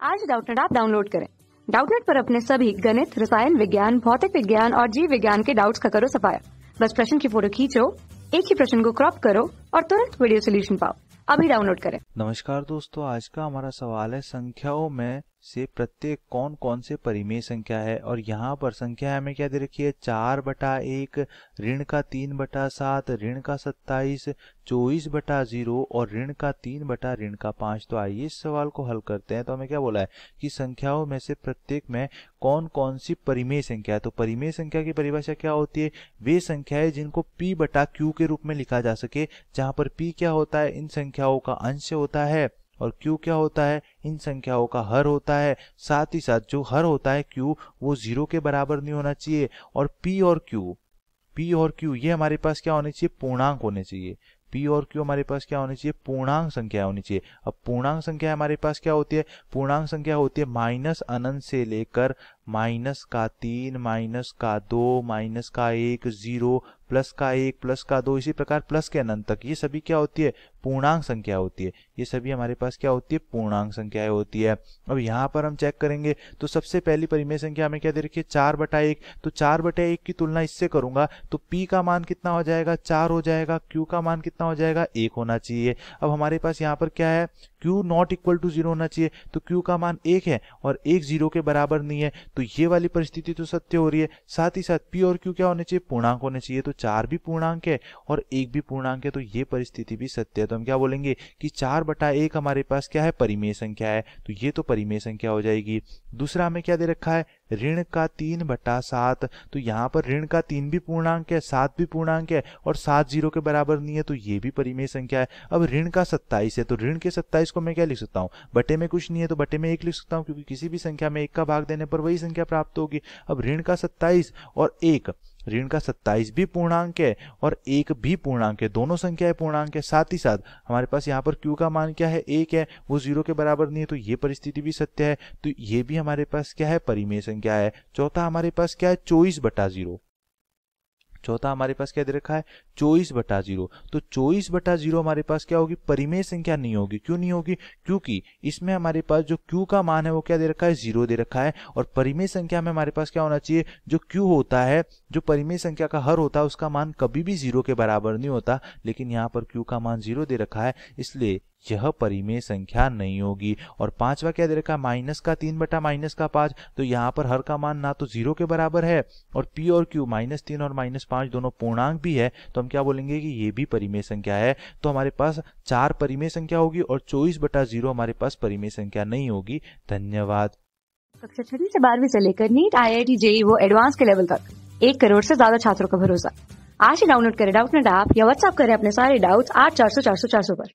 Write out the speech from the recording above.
आज Doubtnut app download करें। Doubtnut पर अपने सभी गणित, रसायन विज्ञान, भौतिक विज्ञान और जीव विज्ञान के डाउट्स का करो सफाया। बस प्रश्न की फोटो खींचो, एक ही प्रश्न को क्रॉप करो और तुरंत वीडियो सोल्यूशन पाओ। अभी डाउनलोड करें। नमस्कार दोस्तों, आज का हमारा सवाल है संख्याओं में से प्रत्येक कौन कौन से परिमेय संख्या है। और यहाँ पर संख्या हमें क्या दे रखी है, 4/1, ऋण का 3/7, ऋण का 27, 24/0 और ऋण का 3/5। तो आइए इस सवाल को हल करते हैं। तो हमें क्या बोला है कि संख्याओं में से प्रत्येक में कौन कौन सी परिमेय संख्या है। तो परिमेय संख्या की परिभाषा क्या होती है, वे संख्याएं जिनको p/q के रूप में लिखा जा सके, जहां पर p क्या होता है, इन संख्याओं का अंश होता है और q क्या होता है, इन संख्याओं का हर होता है। साथ ही साथ जो हर होता है q वो 0 के बराबर नहीं होना चाहिए। और p और q ये हमारे पास क्या होने चाहिए, पूर्णांक होने चाहिए। p और q हमारे पास क्या होनी चाहिए, पूर्णांक संख्या होनी चाहिए। अब पूर्णांक संख्या हमारे पास क्या होती है, पूर्णांक संख्या होती है -अनंत से लेकर -3, -2, -1, 0, +1, +2, इसी प्रकार प्लस के अनंत तक। ये सभी क्या होती है, पूर्णांक संख्या होती है। ये सभी हमारे पास क्या होती है, पूर्णांक संख्याएं होती है। अब यहाँ पर हम चेक करेंगे तो सबसे पहली परिमेय संख्या हमें क्या दे रखी है, 4/1। तो 4/1 की तुलना इससे करूंगा तो p का मान कितना हो जाएगा, 4 हो जाएगा। q का मान कितना हो जाएगा, 1 होना चाहिए। अब हमारे पास यहाँ पर क्या है, q ≠ 0 होना चाहिए। तो q का मान 1 है और 1 0 के बराबर नहीं है। तो ये वाली परिस्थिति तो सत्य हो रही है। साथ ही साथ p और q क्या होने चाहिए, पूर्णांक होने चाहिए। तो 4 भी पूर्णांक है और 1 भी पूर्णांक है। तो ये परिस्थिति भी सत्य है। तो हम क्या बोलेंगे कि 4/1 हमारे पास क्या है, परिमेय संख्या है। तो ये तो परिमेय संख्या हो जाएगी। दूसरा हमें क्या दे रखा है, ऋण का 3/7। तो यहाँ पर ऋण का 3 भी पूर्णांक है, 7 भी पूर्णांक है और 7 0 के बराबर नहीं है। तो ये भी परिमेय संख्या है। अब ऋण का 27 है। तो ऋण के 27 को मैं क्या लिख सकता हूँ, बटे में कुछ नहीं है तो बटे में 1 लिख सकता हूँ, क्योंकि किसी भी संख्या में 1 का भाग देने पर वही संख्या प्राप्त होगी। अब ऋण का 27 और 1, ऋण का 27 भी पूर्णांक है और 1 भी पूर्णांक है, दोनों संख्याएं पूर्णांक है। साथ ही साथ हमारे पास यहाँ पर q का मान क्या है, 1 है, वो 0 के बराबर नहीं है। तो ये परिस्थिति भी सत्य है। तो ये भी हमारे पास क्या है, परिमेय संख्या है। चौथा हमारे पास क्या है, 24/0। चौथा हमारे पास क्या दे रखा है, 24/0। तो 24/0 हमारे पास क्या होगी, परिमेय संख्या नहीं होगी। क्यों नहीं होगी, क्योंकि इसमें हमारे पास जो q का मान है वो क्या दे रखा है, 0 दे रखा है। और परिमेय संख्या में हमारे पास क्या होना चाहिए, जो q होता है, जो परिमेय संख्या का हर होता है, उसका मान कभी भी 0 के बराबर नहीं होता। लेकिन यहाँ पर q का मान 0 दे रखा है, इसलिए यह परिमेय संख्या नहीं होगी। और पांचवा क्या दे रखा है, -3/-5। तो यहाँ पर हर का मान ना तो 0 के बराबर है और p और q -3 और -5 दोनों पूर्णांक भी है। तो हम क्या बोलेंगे कि ये भी परिमेय संख्या है। तो हमारे पास 4 परिमेय संख्या होगी और 24/0 हमारे पास परिमेय संख्या नहीं होगी। धन्यवाद। कक्षा 6वीं से 12वीं से लेकर नीट, IIT, JEE वो एडवांस के लेवल तक 1 करोड़ से ज्यादा छात्रों का भरोसा। आज ही डाउनलोड करें डाउटनेट ऐप या व्हाट्सएप करें अपने सारे डाउट्स 8400 400 400 पर।